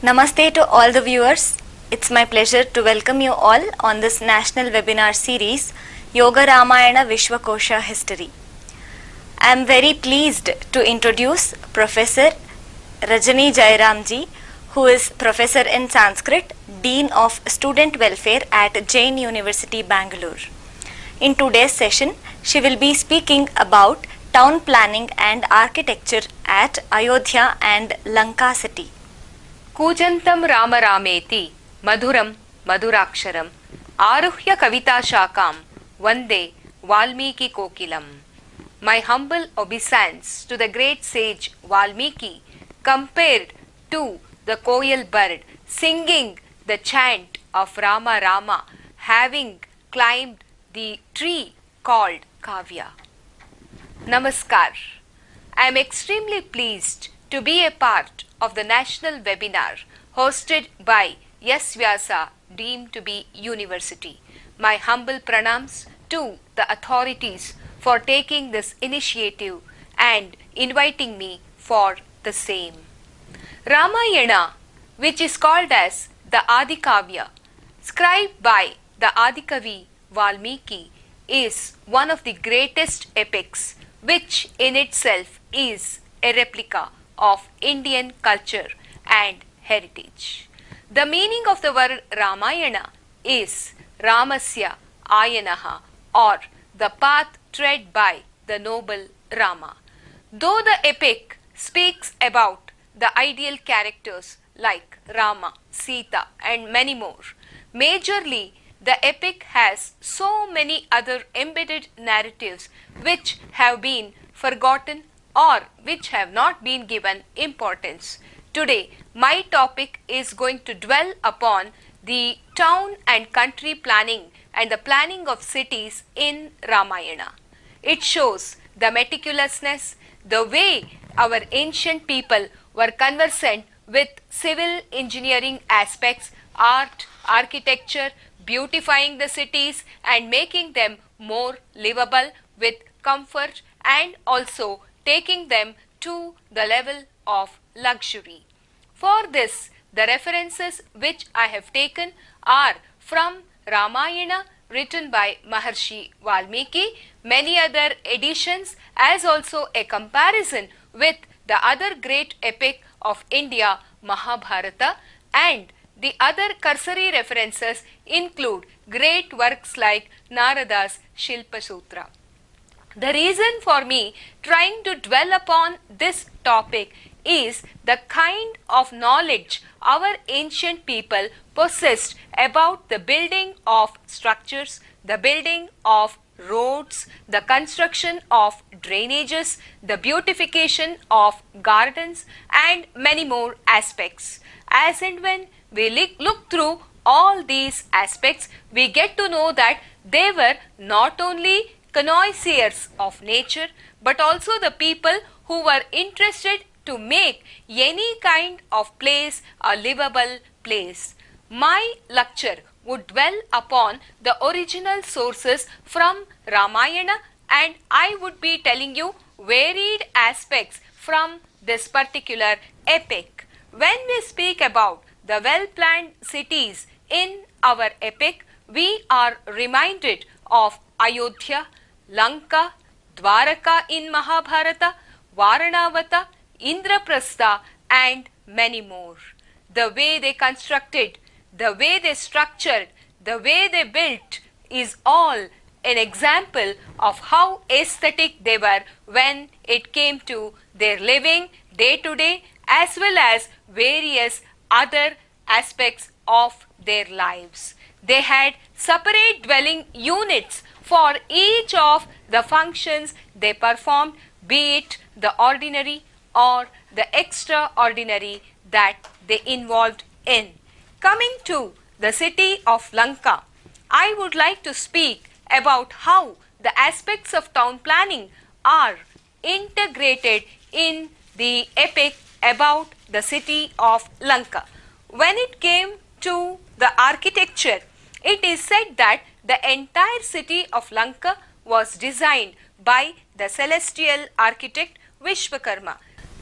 Namaste to all the viewers. It's my pleasure to welcome you all on this national webinar series, Yoga Ramayana Vishwakosha History. I am very pleased to introduce Professor Rajani Jairamji, who is Professor in Sanskrit, Dean of Student Welfare at Jain University, Bangalore. In today's session, she will be speaking about town planning and architecture at Ayodhya and Lanka city. कूजन्तं Ram रामेति मधुरं मधुराक्षरम् आरुह्य कविताशाखां वन्दे वाल्मीकिकोकिलम्. My humble obeisance to the great sage Valmiki, compared to the koyal bird singing the chant of Rama Rama, having climbed the tree called Kavya. Namaskar. I am extremely pleased to be a part of the national webinar hosted by Yes Vyasa, deemed to be university. My humble pranams to the authorities for taking this initiative and inviting me for the same. Ramayana, which is called as the Adikavya, scribed by the Adikavi Valmiki, is one of the greatest epics, which in itself is a replica of Indian culture and heritage. The meaning of the word Ramayana is Ramasya Ayanaha, or the path tread by the noble Rama. Though the epic speaks about the ideal characters like Rama, Sita and many more, majorly the epic has so many other embedded narratives which have been forgotten or which have not been given importance. Today, my topic is going to dwell upon the town and country planning and the planning of cities in Ramayana. It shows the meticulousness, the way our ancient people were conversant with civil engineering aspects, art, architecture, beautifying the cities and making them more livable with comfort and also taking them to the level of luxury. For this, the references which I have taken are from Ramayana written by Maharshi Valmiki, many other editions, as also a comparison with the other great epic of India, Mahabharata, and the other cursory references include great works like Narada's Shilpa Sutra. The reason for me trying to dwell upon this topic is the kind of knowledge our ancient people possessed about the building of structures, the building of roads, the construction of drainages, the beautification of gardens and many more aspects. As and when we look through all these aspects, we get to know that they were not only connoisseurs of nature, but also the people who were interested to make any kind of place a livable place. My lecture would dwell upon the original sources from Ramayana, and I would be telling you varied aspects from this particular epic. When we speak about the well-planned cities in our epic, we are reminded of Ayodhya, Lanka, Dwaraka in Mahabharata, Varanavata, Indraprastha and many more. The way they constructed, the way they structured, the way they built is all an example of how aesthetic they were when it came to their living day to day as well as various other aspects of their lives. They had separate dwelling units for each of the functions they performed, be it the ordinary or the extraordinary that they involved in. Coming to the city of Lanka, I would like to speak about how the aspects of town planning are integrated in the epic about the city of Lanka. When it came to the architecture, it is said that the entire city of Lanka was designed by the celestial architect Vishwakarma.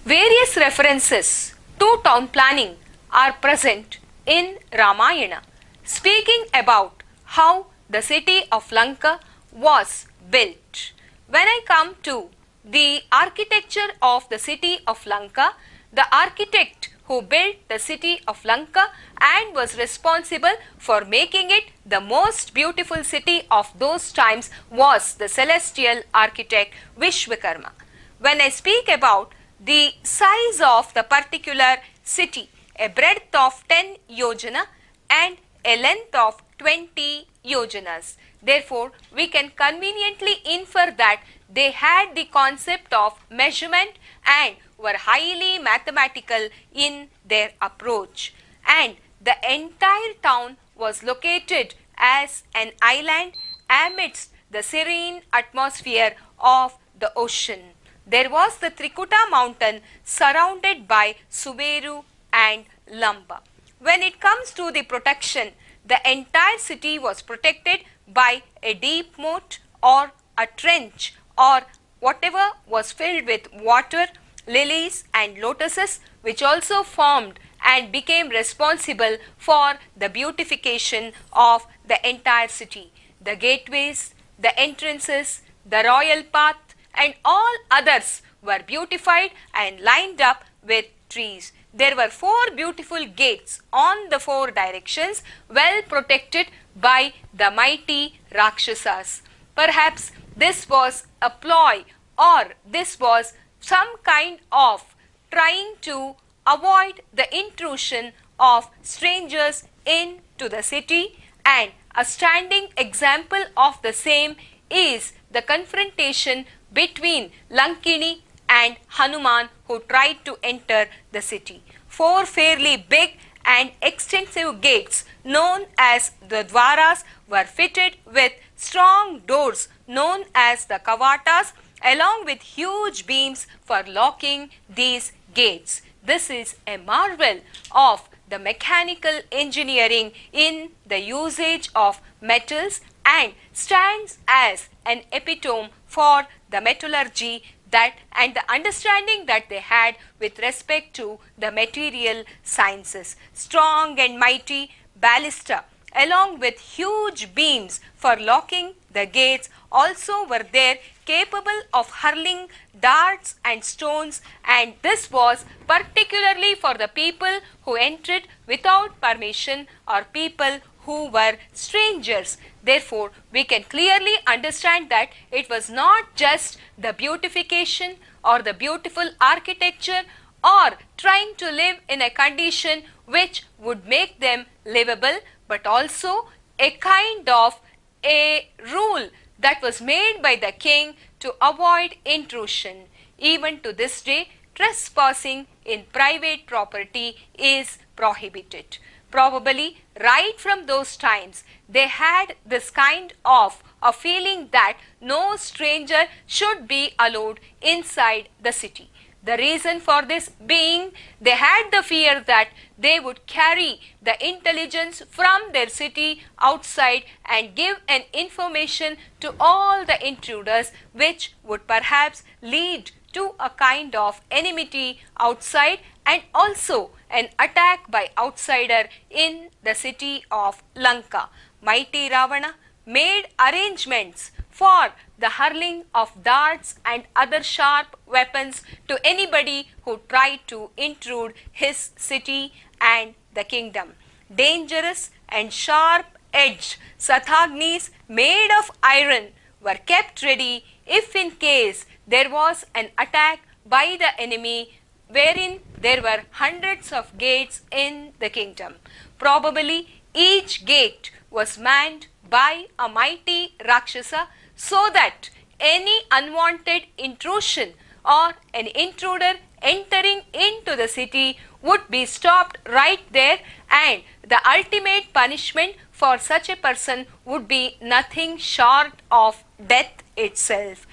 Various references to town planning are present in Ramayana, speaking about how the city of Lanka was built. When I come to the architecture of the city of Lanka, the architect who built the city of Lanka and was responsible for making it the most beautiful city of those times was the celestial architect Vishwakarma. When I speak about the size of the particular city, a breadth of 10 yojana and a length of 20 yojanas. Therefore, we can conveniently infer that they had the concept of measurement and were highly mathematical in their approach. And the entire town was located as an island amidst the serene atmosphere of the ocean. There was the Trikuta mountain surrounded by Suberu and Lamba. When it comes to the protection, the entire city was protected by a deep moat or a trench or whatever was filled with water, lilies and lotuses, which also formed and became responsible for the beautification of the entire city. The gateways, the entrances, the royal path and all others were beautified and lined up with trees. There were 4 beautiful gates on the 4 directions, well protected by the mighty Rakshasas. Perhaps this was a ploy or this was some kind of trying to avoid the intrusion of strangers into the city, and a standing example of the same is the confrontation between Lankini and Hanuman, who tried to enter the city. 4 fairly big and extensive gates known as the Dwaras were fitted with strong doors known as the Kavatas, along with huge beams for locking these gates. This is a marvel of the mechanical engineering in the usage of metals and stands as an epitome for the metallurgy that and the understanding that they had with respect to the material sciences. Strong and mighty ballista along with huge beams for locking the gates also were there, capable of hurling darts and stones, and this was particularly for the people who entered without permission or people who were strangers. Therefore, we can clearly understand that it was not just the beautification or the beautiful architecture or trying to live in a condition which would make them livable, but also a kind of a rule that was made by the king to avoid intrusion. Even to this day, trespassing in private property is prohibited. Probably right from those times, they had this kind of a feeling that no stranger should be allowed inside the city. The reason for this being, they had the fear that they would carry the intelligence from their city outside and give an information to all the intruders, which would perhaps lead to a kind of enmity outside and also an attack by outsider in the city of Lanka. Mighty Ravana made arrangements for the hurling of darts and other sharp weapons to anybody who tried to intrude his city and the kingdom. Dangerous and sharp-edged Sathagnis made of iron were kept ready if in case there was an attack by the enemy, wherein there were hundreds of gates in the kingdom. Probably each gate was manned by a mighty Rakshasa, so that any unwanted intrusion or an intruder entering into the city would be stopped right there, and the ultimate punishment for such a person would be nothing short of death itself.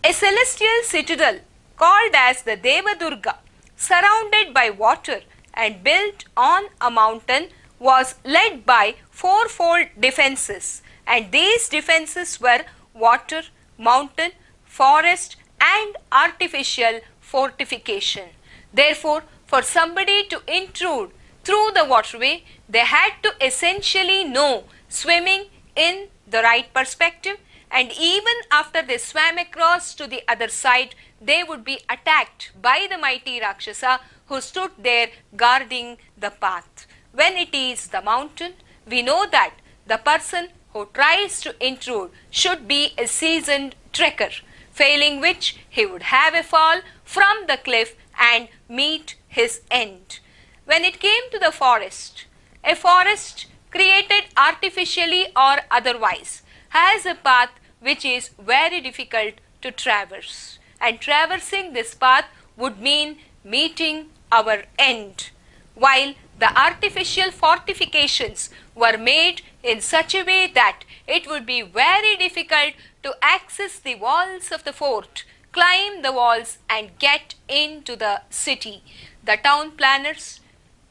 A celestial citadel called as the Devadurga, surrounded by water and built on a mountain, was led by 4-fold defenses, and these defenses were water, mountain, forest and artificial fortification. Therefore, for somebody to intrude through the waterway, they had to essentially know swimming in the right perspective, and even after they swam across to the other side, they would be attacked by the mighty Rakshasa who stood there guarding the path. When it is the mountain, we know that the person who tries to intrude should be a seasoned trekker, failing which he would have a fall from the cliff and meet his end. When it came to the forest, a forest created artificially or otherwise has a path which is very difficult to traverse, and traversing this path would mean meeting our end, while the artificial fortifications were made in such a way that it would be very difficult to access the walls of the fort, climb the walls and get into the city. The town planners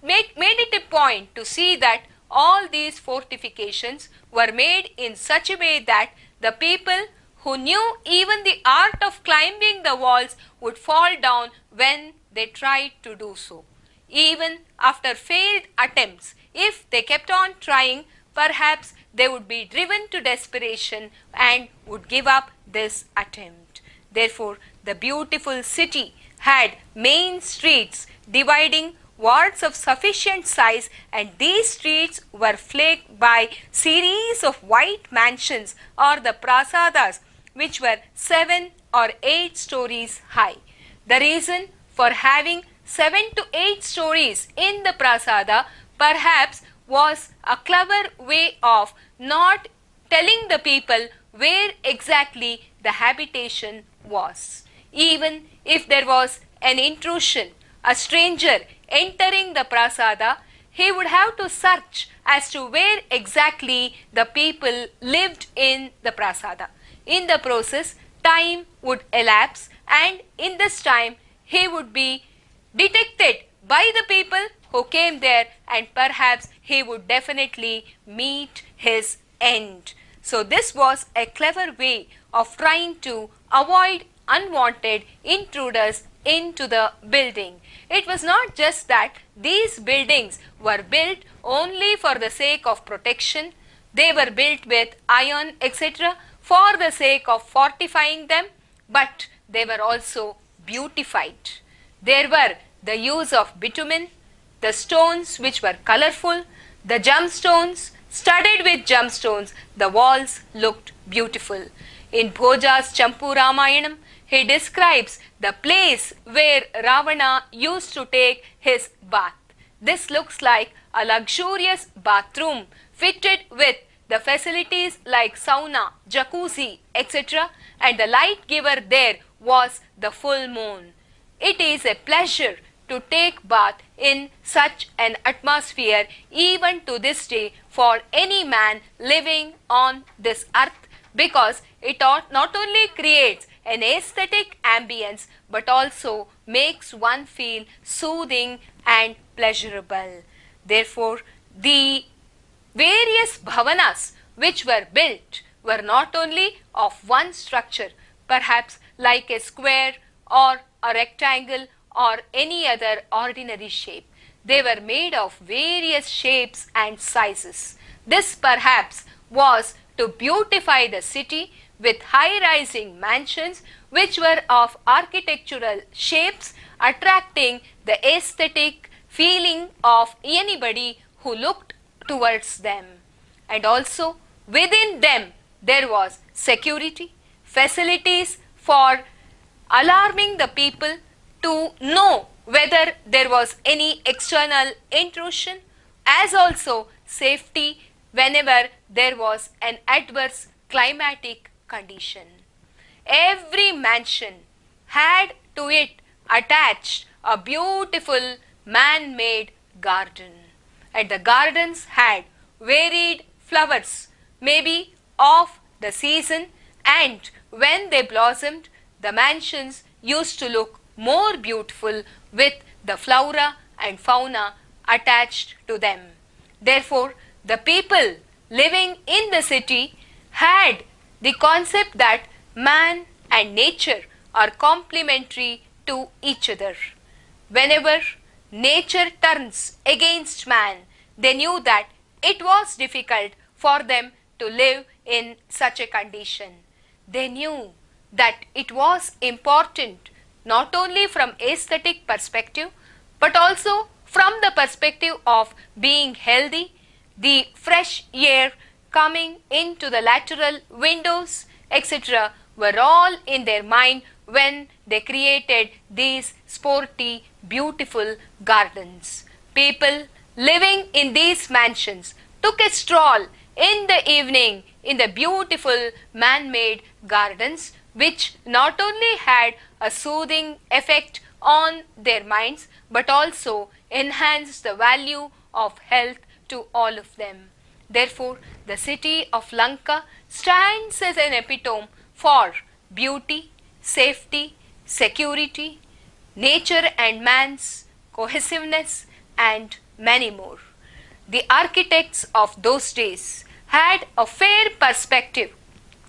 made it a point to see that all these fortifications were made in such a way that the people who knew even the art of climbing the walls would fall down when they tried to do so. Even after failed attempts, if they kept on trying, perhaps they would be driven to desperation and would give up this attempt. Therefore, the beautiful city had main streets dividing wards of sufficient size, and these streets were flanked by series of white mansions or the prasadas which were 7 or 8 stories high. The reason for having 7 to 8 stories in the prasada perhaps was a clever way of not telling the people where exactly the habitation was. Even if there was an intrusion, a stranger entering the prasada, he would have to search as to where exactly the people lived in the prasada. In the process, time would elapse, and in this time he would be detected by the people who came there, and perhaps he would definitely meet his end. So this was a clever way of trying to avoid unwanted intruders into the building. It was not just that these buildings were built only for the sake of protection. They were built with iron, etc., for the sake of fortifying them, but they were also beautified. There were the use of bitumen, the stones which were colorful, the gemstones, studded with gemstones. The walls looked beautiful. In Bhoja's Champu Ramayanam, he describes the place where Ravana used to take his bath. This looks like a luxurious bathroom fitted with the facilities like sauna, jacuzzi, etc., and the light giver there was the full moon. It is a pleasure to take bath in such an atmosphere even to this day for any man living on this earth, because it not only creates an aesthetic ambience but also makes one feel soothing and pleasurable. Therefore, the various bhavanas which were built were not only of one structure, perhaps like a square or a rectangle or any other ordinary shape. They were made of various shapes and sizes. This perhaps was to beautify the city with high-rising mansions which were of architectural shapes, attracting the aesthetic feeling of anybody who looked towards them. And also within them there was security, facilities for alarming the people to know whether there was any external intrusion, as also safety whenever there was an adverse climatic condition. Every mansion had to it attached a beautiful man-made garden, and the gardens had varied flowers, maybe of the season, and when they blossomed, the mansions used to look more beautiful with the flora and fauna attached to them. Therefore, the people living in the city had the concept that man and nature are complementary to each other. Whenever nature turns against man, they knew that it was difficult for them to live in such a condition. They knew that it was important not only from aesthetic perspective but also from the perspective of being healthy, the fresh air coming into the lateral windows, etc., were all in their mind when they created these sporty, beautiful gardens. People living in these mansions took a stroll in the evening in the beautiful man-made gardens, which not only had a soothing effect on their minds but also enhanced the value of health to all of them. Therefore, the city of Lanka stands as an epitome for beauty, safety, security, nature and man's cohesiveness, and many more. The architects of those days had a fair perspective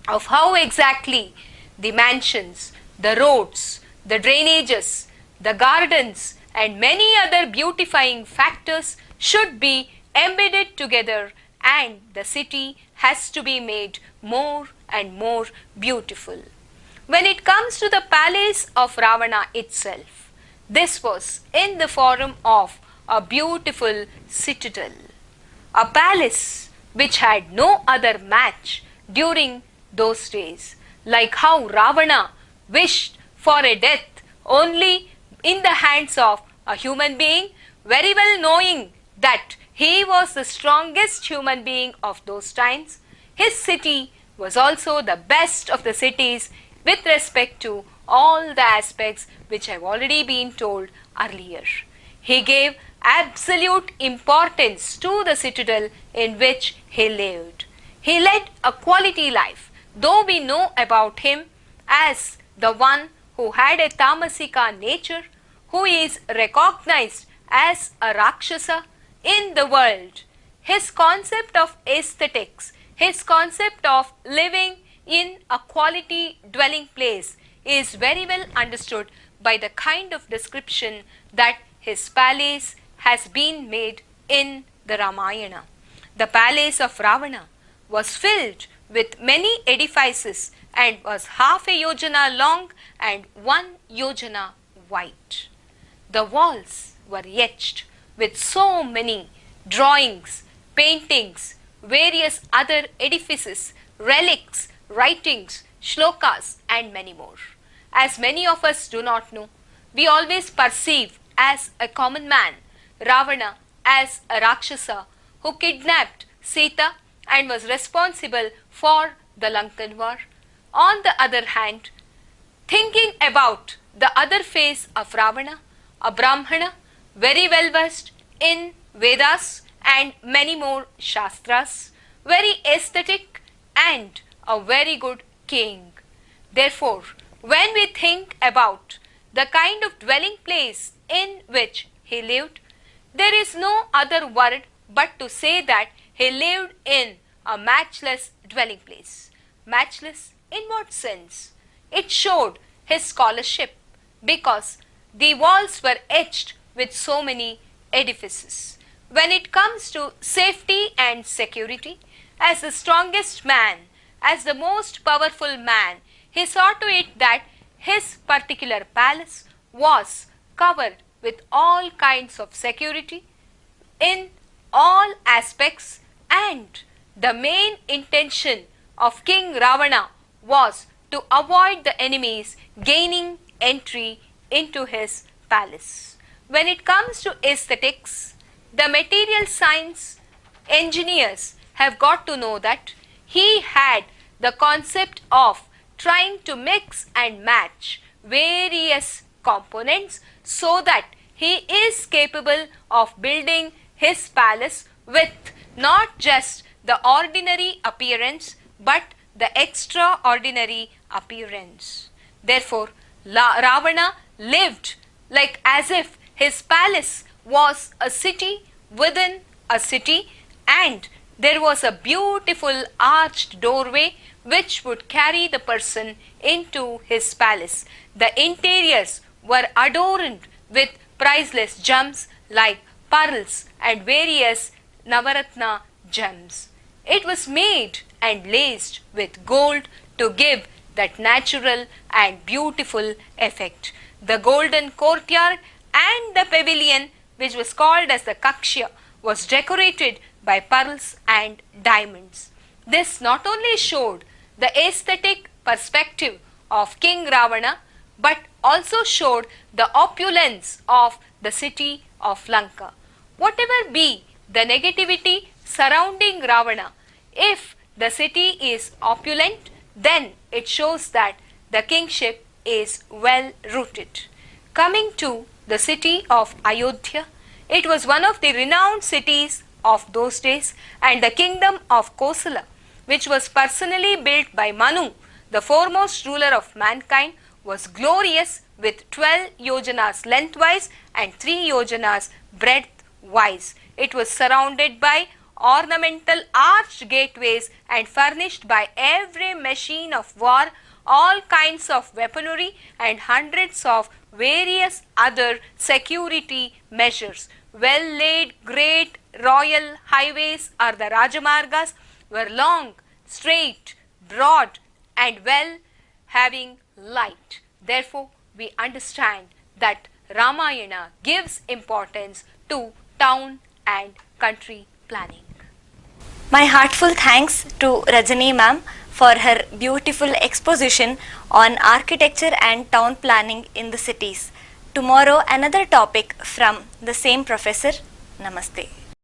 of how exactly the mansions, the roads, the drainages, the gardens, and many other beautifying factors should be embedded together, and the city has to be made more and more beautiful. When it comes to the palace of Ravana itself, this was in the form of a beautiful citadel, a palace which had no other match during those days, like how Ravana wished for a death only in the hands of a human being, very well knowing that he was the strongest human being of those times. His city was also the best of the cities with respect to all the aspects which have already been told earlier. He gave absolute importance to the citadel in which he lived. He led a quality life, though we know about him as the one who had a tamasika nature, who is recognized as a Rakshasa in the world. His concept of aesthetics, his concept of living in a quality dwelling place is very well understood by the kind of description that his palace has been made in the Ramayana. The palace of Ravana was filled with many edifices and was half a yojana long and 1 yojana wide. The walls were etched with so many drawings, paintings, various other edifices, relics, writings, shlokas, and many more. As many of us do not know, we always perceive as a common man Ravana as a Rakshasa who kidnapped Sita and was responsible for the Lankan war. On the other hand, thinking about the other face of Ravana, a Brahmana, very well versed in Vedas and many more Shastras, very aesthetic and a very good king. Therefore, when we think about the kind of dwelling place in which he lived, there is no other word but to say that he lived in a matchless dwelling place. Matchless in what sense? It showed his scholarship because the walls were etched with so many edifices. When it comes to safety and security, as the strongest man, as the most powerful man, he saw to it that his particular palace was covered with all kinds of security in all aspects, and the main intention of King Ravana was to avoid the enemies gaining entry into his palace. When it comes to aesthetics, the material science engineers have got to know that he had the concept of trying to mix and match various components so that he is capable of building his palace with not just the ordinary appearance but the extraordinary appearance. Therefore, Ravana lived like as if his palace was a city within a city, and there was a beautiful arched doorway which would carry the person into his palace. The interiors were adorned with priceless gems like pearls and various Navaratna gems. It was made and laced with gold to give that natural and beautiful effect. The golden courtyard and the pavilion, which was called as the Kakshya, was decorated by pearls and diamonds. This not only showed the aesthetic perspective of King Ravana, but also showed the opulence of the city of Lanka. Whatever be the negativity surrounding Ravana, if the city is opulent, then it shows that the kingship is well rooted. Coming to the city of Ayodhya, it was one of the renowned cities of those days, and the kingdom of Kosala, which was personally built by Manu, the foremost ruler of mankind, was glorious with 12 yojanas lengthwise and 3 yojanas breadthwise. It was surrounded by ornamental arched gateways and furnished by every machine of war, all kinds of weaponry, and hundreds of various other security measures. Well laid great royal highways, or the Rajamargas, were long, straight, broad, and well having light. Therefore, we understand that Ramayana gives importance to town and country planning. My heartful thanks to Rajani ma'am for her beautiful exposition on architecture and town planning in the cities. Tomorrow another topic from the same professor. Namaste.